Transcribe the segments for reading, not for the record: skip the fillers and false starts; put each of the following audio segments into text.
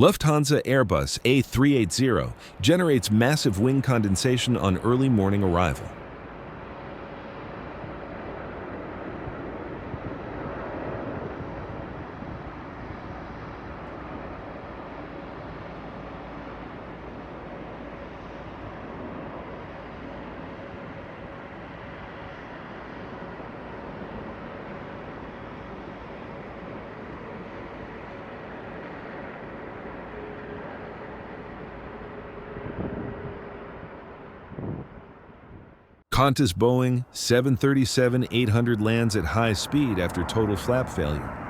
Lufthansa Airbus A380 generates massive wing condensation on early morning arrival. Qantas Boeing 737-800 lands at high speed after total flap failure.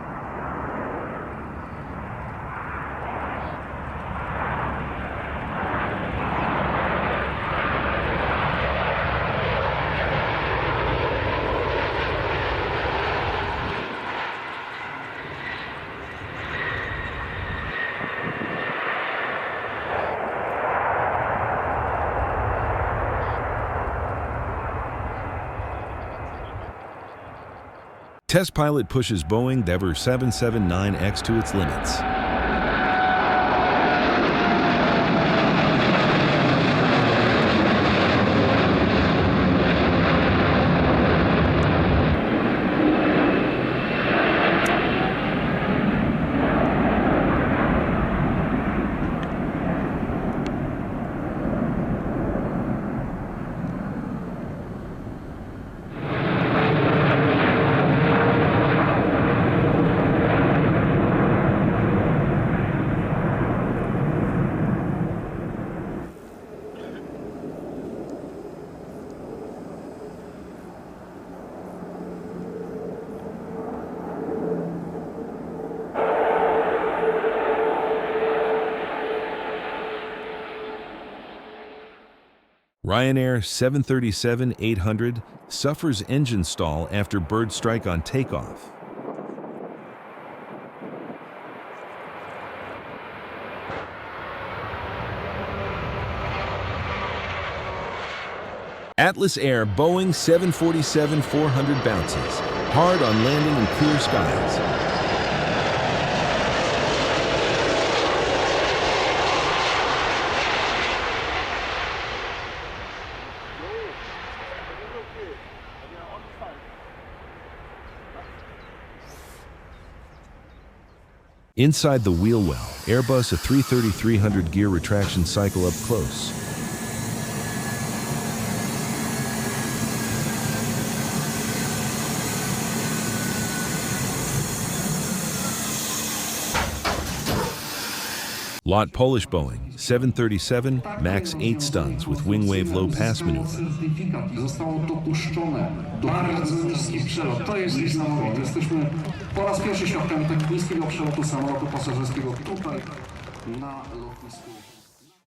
Test pilot pushes Boeing 777-9X to its limits. Ryanair 737-800 suffers engine stall after bird strike on takeoff. Atlas Air Boeing 747-400 bounces, hard on landing in clear skies. Inside the wheel well, Airbus A330-300 gear retraction cycle up close. Lot Polish Boeing 737 MAX 8 stuns with wing wave low pass maneuver. Zostało dopuszczone bardzo niski przelot. To jest niesamowite. Jesteśmy po raz pierwszy świadkami tak niskiego przelotu samolotu pasażerskiego tutaj na lotnisku.